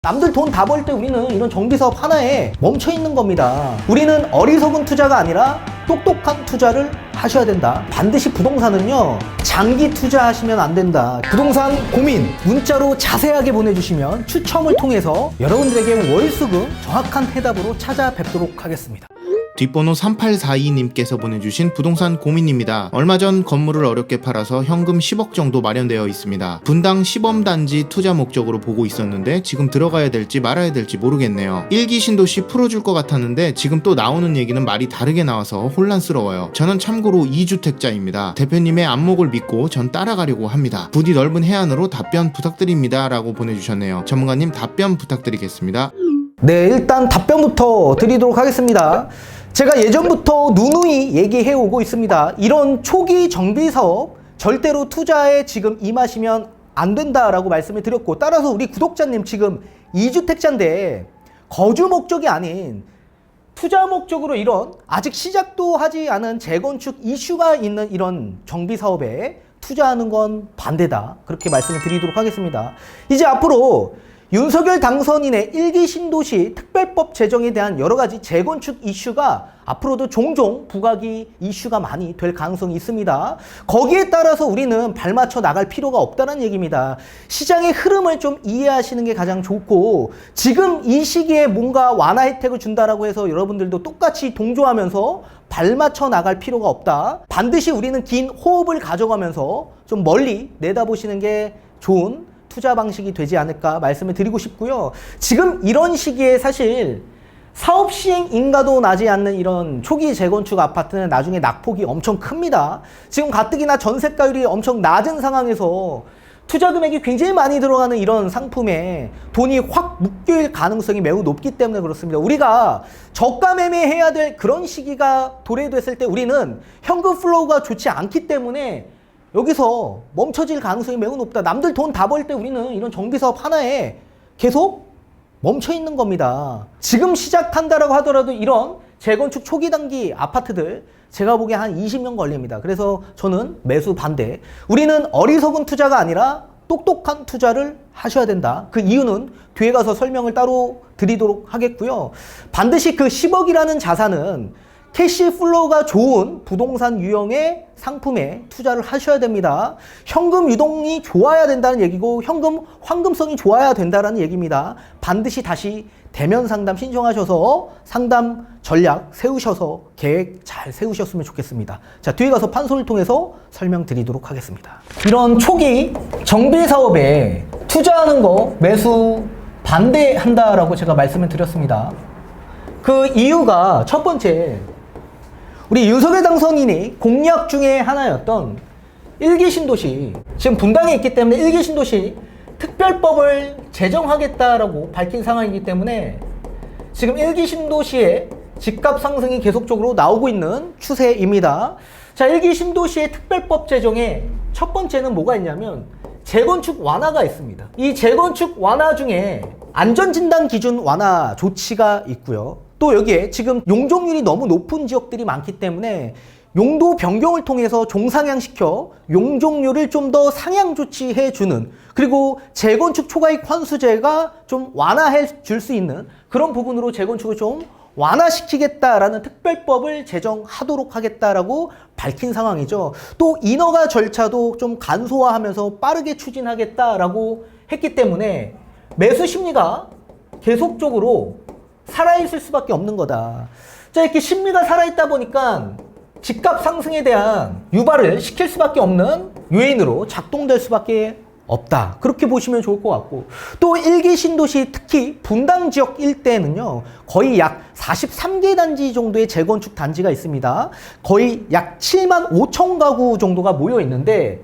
남들 돈 다 벌 때 우리는 이런 정비사업 하나에 멈춰 있는 겁니다. 우리는 어리석은 투자가 아니라 똑똑한 투자를 하셔야 된다. 반드시 부동산은요, 장기 투자하시면 안 된다. 부동산 고민 문자로 자세하게 보내주시면 추첨을 통해서 여러분들에게 월수금 정확한 해답으로 찾아뵙도록 하겠습니다. 뒷번호 3842님께서 보내주신 부동산 고민입니다. 얼마 전 건물을 어렵게 팔아서 현금 10억 정도 마련되어 있습니다. 분당 시범단지 투자 목적으로 보고 있었는데 지금 들어가야 될지 말아야 될지 모르겠네요. 1기 신도시 풀어줄 것 같았는데 지금 또 나오는 얘기는 말이 다르게 나와서 혼란스러워요. 저는 참고로 2주택자입니다. 대표님의 안목을 믿고 전 따라가려고 합니다. 부디 넓은 해안으로 답변 부탁드립니다 라고 보내주셨네요. 전문가님 답변 부탁드리겠습니다. 네, 일단 답변부터 드리도록 하겠습니다. 제가 예전부터 누누이 얘기해 오고 있습니다. 이런 초기 정비 사업 절대로 투자에 지금 임하시면 안 된다라고 말씀을 드렸고, 따라서 우리 구독자님 지금 2주택자인데 거주 목적이 아닌 투자 목적으로 이런 아직 시작도 하지 않은 재건축 이슈가 있는 이런 정비 사업에 투자하는 건 반대다, 그렇게 말씀을 드리도록 하겠습니다. 이제 앞으로 윤석열 당선인의 1기 신도시 특별법 제정에 대한 여러 가지 재건축 이슈가 앞으로도 종종 부각이 이슈가 많이 될 가능성이 있습니다. 거기에 따라서 우리는 발맞춰 나갈 필요가 없다는 얘기입니다. 시장의 흐름을 좀 이해하시는 게 가장 좋고, 지금 이 시기에 뭔가 완화 혜택을 준다라고 해서 여러분들도 똑같이 동조하면서 발맞춰 나갈 필요가 없다. 반드시 우리는 긴 호흡을 가져가면서 좀 멀리 내다보시는 게 좋은 투자 방식이 되지 않을까 말씀을 드리고 싶고요. 지금 이런 시기에 사실 사업 시행 인가도 나지 않는 이런 초기 재건축 아파트는 나중에 낙폭이 엄청 큽니다. 지금 가뜩이나 전세가율이 엄청 낮은 상황에서 투자 금액이 굉장히 많이 들어가는 이런 상품에 돈이 확 묶일 가능성이 매우 높기 때문에 그렇습니다. 우리가 저가 매매해야 될 그런 시기가 도래됐을 때 우리는 현금 플로우가 좋지 않기 때문에 여기서 멈춰질 가능성이 매우 높다. 남들 돈 다 벌 때 우리는 이런 정비사업 하나에 계속 멈춰 있는 겁니다. 지금 시작한다라고 하더라도 이런 재건축 초기 단기 아파트들 제가 보기에 한 20년 걸립니다. 그래서 저는 매수 반대. 우리는 어리석은 투자가 아니라 똑똑한 투자를 하셔야 된다. 그 이유는 뒤에 가서 설명을 따로 드리도록 하겠고요. 반드시 그 10억이라는 자산은 캐시 플로우가 좋은 부동산 유형의 상품에 투자를 하셔야 됩니다. 현금 유동이 좋아야 된다는 얘기고, 현금 황금성이 좋아야 된다는 얘기입니다. 반드시 다시 대면 상담 신청하셔서 상담 전략 세우셔서 계획 잘 세우셨으면 좋겠습니다. 자, 뒤에 가서 판소를 통해서 설명드리도록 하겠습니다. 이런 초기 정비 사업에 투자하는 거 매수 반대한다라고 제가 말씀을 드렸습니다. 그 이유가 첫 번째, 우리 윤석열 당선인이 공약 중에 하나였던 1기 신도시, 지금 분당에 있기 때문에 1기 신도시 특별법을 제정하겠다라고 밝힌 상황이기 때문에 지금 1기 신도시의 집값 상승이 계속적으로 나오고 있는 추세입니다. 자, 1기 신도시의 특별법 제정에 첫 번째는 뭐가 있냐면 재건축 완화가 있습니다. 이 재건축 완화 중에 안전진단 기준 완화 조치가 있고요. 또 여기에 지금 용적률이 너무 높은 지역들이 많기 때문에 용도 변경을 통해서 종상향시켜 용적률을 좀 더 상향 조치해주는, 그리고 재건축 초과이익 환수제가 좀 완화해 줄 수 있는 그런 부분으로 재건축을 좀 완화시키겠다라는 특별법을 제정하도록 하겠다라고 밝힌 상황이죠. 또 인허가 절차도 좀 간소화하면서 빠르게 추진하겠다라고 했기 때문에 매수 심리가 계속적으로 살아있을 수밖에 없는 거다. 자, 이렇게 심리가 살아있다 보니까 집값 상승에 대한 유발을 시킬 수밖에 없는 요인으로 작동될 수밖에 없다. 그렇게 보시면 좋을 것 같고, 또 1기 신도시 특히 분당 지역 일대에는요, 거의 약 43개 단지 정도의 재건축 단지가 있습니다. 거의 약 7만 5천 가구 정도가 모여 있는데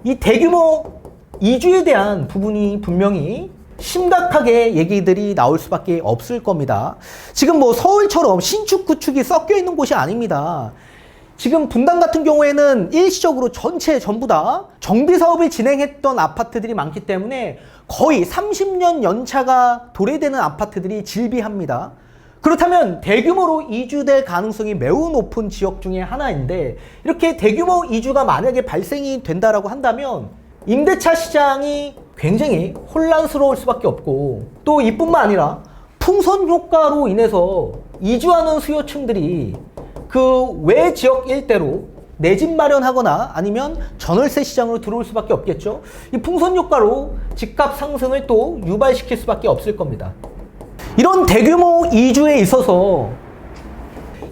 이 대규모 이주에 대한 부분이 분명히 심각하게 얘기들이 나올 수밖에 없을 겁니다. 지금 뭐 서울처럼 신축 구축이 섞여 있는 곳이 아닙니다. 지금 분당 같은 경우에는 일시적으로 전부 다 정비 사업을 진행했던 아파트들이 많기 때문에 거의 30년 연차가 도래되는 아파트들이 질비합니다. 그렇다면 대규모로 이주될 가능성이 매우 높은 지역 중에 하나인데, 이렇게 대규모 이주가 만약에 발생이 된다라고 한다면 임대차 시장이 굉장히 혼란스러울 수밖에 없고, 또 이뿐만 아니라 풍선 효과로 인해서 이주하는 수요층들이 그 외 지역 일대로 내 집 마련하거나 아니면 전월세 시장으로 들어올 수밖에 없겠죠. 이 풍선 효과로 집값 상승을 또 유발시킬 수밖에 없을 겁니다. 이런 대규모 이주에 있어서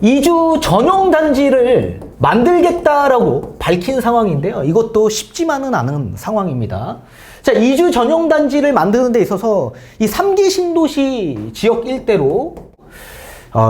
이주 전용 단지를 만들겠다라고 밝힌 상황인데요. 이것도 쉽지만은 않은 상황입니다. 자, 이주 전용 단지를 만드는 데 있어서 이 3기 신도시 지역 일대로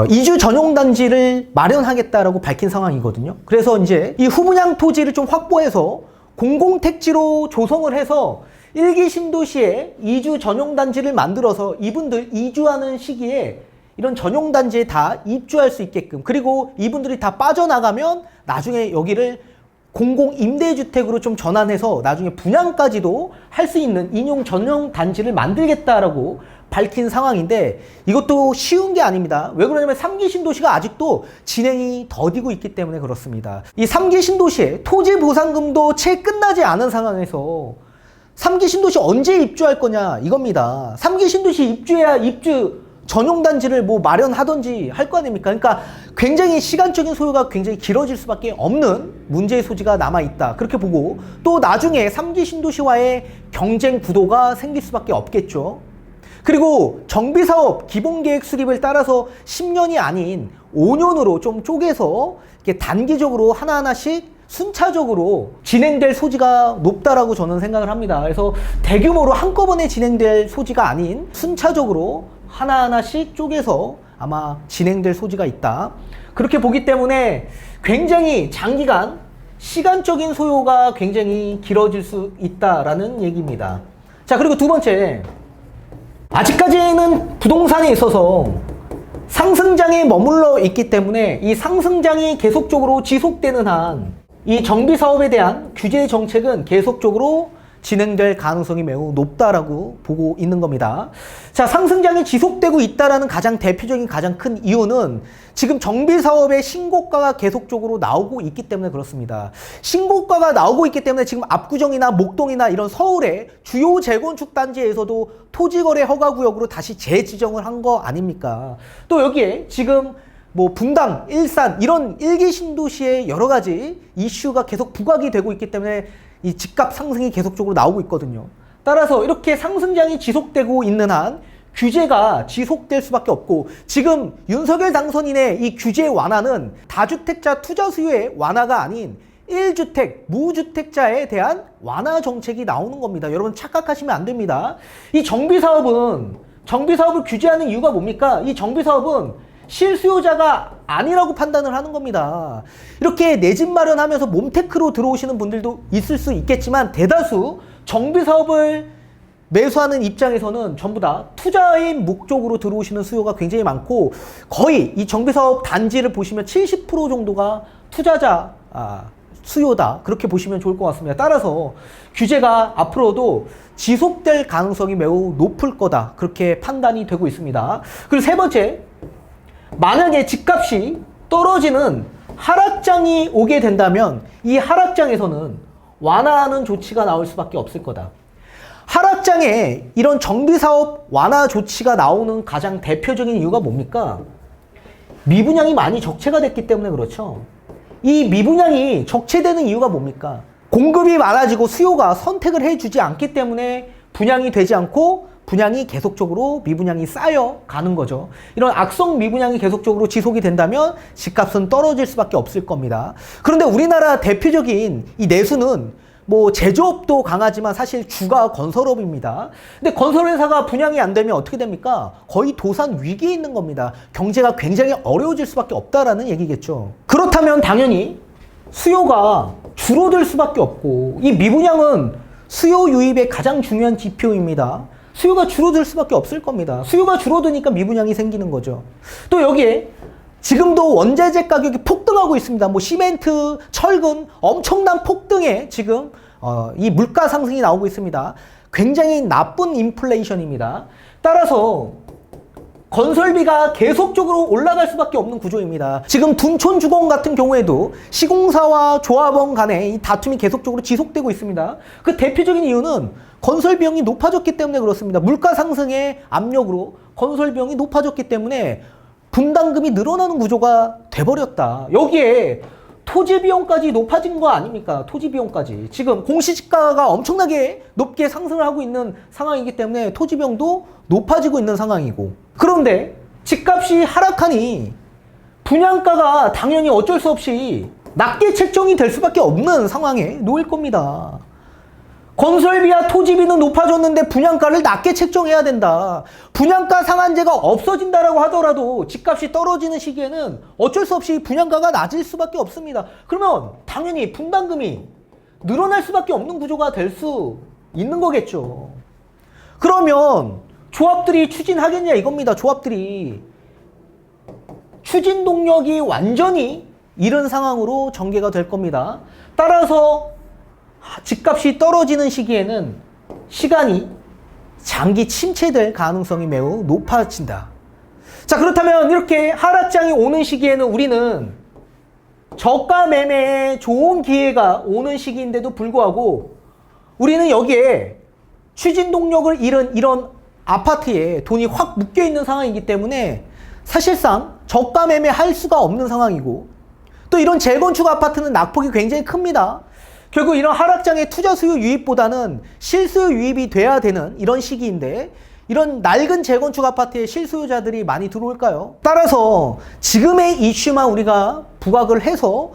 이주 전용 단지를 마련하겠다라고 밝힌 상황이거든요. 그래서 이제 이 후분양 토지를 좀 확보해서 공공택지로 조성을 해서 1기 신도시에 이주 전용 단지를 만들어서 이분들 이주하는 시기에 이런 전용 단지에 다 입주할 수 있게끔, 그리고 이분들이 다 빠져나가면 나중에 여기를 공공 임대주택으로 좀 전환해서 나중에 분양까지도 할 수 있는 인용 전용 단지를 만들겠다라고 밝힌 상황인데, 이것도 쉬운 게 아닙니다. 왜 그러냐면 3기 신도시가 아직도 진행이 더디고 있기 때문에 그렇습니다. 이 3기 신도시에 토지 보상금도 채 끝나지 않은 상황에서 3기 신도시 언제 입주할 거냐 이겁니다. 3기 신도시 입주해야 입주 전용 단지를 뭐 마련하든지 할 거 아닙니까? 그러니까 굉장히 시간적인 소요가 굉장히 길어질 수밖에 없는 문제의 소지가 남아있다. 그렇게 보고, 또 나중에 3기 신도시와의 경쟁 구도가 생길 수밖에 없겠죠. 그리고 정비사업 기본계획 수립을 따라서 10년이 아닌 5년으로 좀 쪼개서 이렇게 단기적으로 하나하나씩 순차적으로 진행될 소지가 높다라고 저는 생각을 합니다. 그래서 대규모로 한꺼번에 진행될 소지가 아닌 순차적으로 하나하나씩 쪼개서 아마 진행될 소지가 있다. 그렇게 보기 때문에 굉장히 장기간 시간적인 소요가 굉장히 길어질 수 있다라는 얘기입니다. 자, 그리고 두 번째, 아직까지는 부동산에 있어서 상승장에 머물러 있기 때문에 이 상승장이 계속적으로 지속되는 한 이 정비사업에 대한 규제 정책은 계속적으로 진행될 가능성이 매우 높다라고 보고 있는 겁니다. 자, 상승장이 지속되고 있다라는 가장 대표적인 가장 큰 이유는 지금 정비사업의 신고가가 계속적으로 나오고 있기 때문에 그렇습니다. 신고가가 나오고 있기 때문에 지금 압구정이나 목동이나 이런 서울의 주요 재건축 단지에서도 토지거래 허가구역으로 다시 재지정을 한 거 아닙니까? 또 여기에 지금 뭐 분당, 일산 이런 1기 신도시의 여러 가지 이슈가 계속 부각이 되고 있기 때문에 이 집값 상승이 계속적으로 나오고 있거든요. 따라서 이렇게 상승장이 지속되고 있는 한 규제가 지속될 수밖에 없고, 지금 윤석열 당선인의 이 규제 완화는 다주택자 투자 수요의 완화가 아닌 1주택, 무주택자에 대한 완화 정책이 나오는 겁니다. 여러분 착각하시면 안 됩니다. 이 정비사업을 규제하는 이유가 뭡니까? 이 정비사업은 실수요자가 아니라고 판단을 하는 겁니다. 이렇게 내 집 마련하면서 몬테크로 들어오시는 분들도 있을 수 있겠지만, 대다수 정비사업을 매수하는 입장에서는 전부 다 투자의 목적으로 들어오시는 수요가 굉장히 많고, 거의 이 정비사업 단지를 보시면 70% 정도가 투자자 수요다, 그렇게 보시면 좋을 것 같습니다. 따라서 규제가 앞으로도 지속될 가능성이 매우 높을 거다, 그렇게 판단이 되고 있습니다. 그리고 세 번째, 만약에 집값이 떨어지는 하락장이 오게 된다면 이 하락장에서는 완화하는 조치가 나올 수밖에 없을 거다. 하락장에 이런 정비사업 완화 조치가 나오는 가장 대표적인 이유가 뭡니까? 미분양이 많이 적체가 됐기 때문에 그렇죠. 이 미분양이 적체되는 이유가 뭡니까? 공급이 많아지고 수요가 선택을 해주지 않기 때문에 분양이 되지 않고 분양이 계속적으로 미분양이 쌓여가는 거죠. 이런 악성 미분양이 계속적으로 지속이 된다면 집값은 떨어질 수밖에 없을 겁니다. 그런데 우리나라 대표적인 이 내수는 뭐 제조업도 강하지만 사실 주가 건설업입니다. 근데 건설회사가 분양이 안 되면 어떻게 됩니까? 거의 도산 위기에 있는 겁니다. 경제가 굉장히 어려워질 수밖에 없다라는 얘기겠죠. 그렇다면 당연히 수요가 줄어들 수밖에 없고, 이 미분양은 수요 유입의 가장 중요한 지표입니다. 수요가 줄어들 수밖에 없을 겁니다. 수요가 줄어드니까 미분양이 생기는 거죠. 또 여기에 지금도 원자재 가격이 폭등하고 있습니다. 뭐 시멘트, 철근 엄청난 폭등에 지금 이 물가 상승이 나오고 있습니다. 굉장히 나쁜 인플레이션입니다. 따라서 건설비가 계속적으로 올라갈 수밖에 없는 구조입니다. 지금 둔촌주공 같은 경우에도 시공사와 조합원 간의 이 다툼이 계속적으로 지속되고 있습니다. 그 대표적인 이유는 건설 비용이 높아졌기 때문에 그렇습니다. 물가 상승의 압력으로 건설 비용이 높아졌기 때문에 분담금이 늘어나는 구조가 돼버렸다. 여기에 토지 비용까지 높아진 거 아닙니까? 토지 비용까지. 지금 공시지가가 엄청나게 높게 상승을 하고 있는 상황이기 때문에 토지 비용도 높아지고 있는 상황이고. 그런데 집값이 하락하니 분양가가 당연히 어쩔 수 없이 낮게 책정이 될 수밖에 없는 상황에 놓일 겁니다. 건설비와 토지비는 높아졌는데 분양가를 낮게 책정해야 된다. 분양가 상한제가 없어진다라고 하더라도 집값이 떨어지는 시기에는 어쩔 수 없이 분양가가 낮을 수밖에 없습니다. 그러면 당연히 분담금이 늘어날 수밖에 없는 구조가 될 수 있는 거겠죠. 그러면 조합들이 추진하겠냐 이겁니다. 조합들이 추진 동력이 완전히 잃은 상황으로 전개가 될 겁니다. 따라서 집값이 떨어지는 시기에는 시간이 장기 침체될 가능성이 매우 높아진다. 자, 그렇다면 이렇게 하락장이 오는 시기에는 우리는 저가 매매에 좋은 기회가 오는 시기인데도 불구하고 우리는 여기에 추진 동력을 잃은 이런 아파트에 돈이 확 묶여 있는 상황이기 때문에 사실상 저가 매매할 수가 없는 상황이고, 또 이런 재건축 아파트는 낙폭이 굉장히 큽니다. 결국 이런 하락장의 투자 수요 유입보다는 실수요 유입이 돼야 되는 이런 시기인데, 이런 낡은 재건축 아파트에 실수요자들이 많이 들어올까요? 따라서 지금의 이슈만 우리가 부각을 해서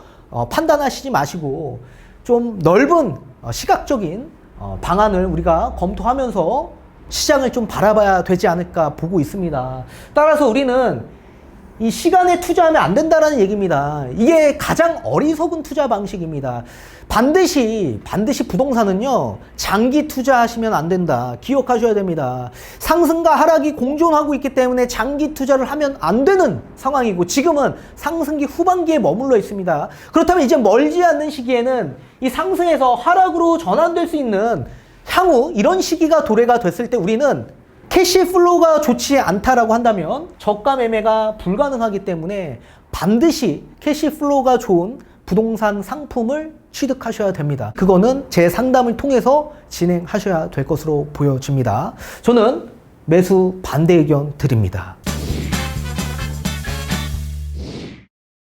판단하시지 마시고 좀 넓은 시각적인 방안을 우리가 검토하면서 시장을 좀 바라봐야 되지 않을까 보고 있습니다. 따라서 우리는 이 시간에 투자하면 안 된다라는 얘기입니다. 이게 가장 어리석은 투자 방식입니다. 반드시 부동산은요, 장기 투자하시면 안 된다. 기억하셔야 됩니다. 상승과 하락이 공존하고 있기 때문에 장기 투자를 하면 안 되는 상황이고, 지금은 상승기 후반기에 머물러 있습니다. 그렇다면 이제 멀지 않는 시기에는 이 상승에서 하락으로 전환될 수 있는 향후 이런 시기가 도래가 됐을 때 우리는 캐시 플로우가 좋지 않다라고 한다면 저가 매매가 불가능하기 때문에 반드시 캐시 플로우가 좋은 부동산 상품을 취득하셔야 됩니다. 그거는 제 상담을 통해서 진행하셔야 될 것으로 보여집니다. 저는 매수 반대 의견 드립니다.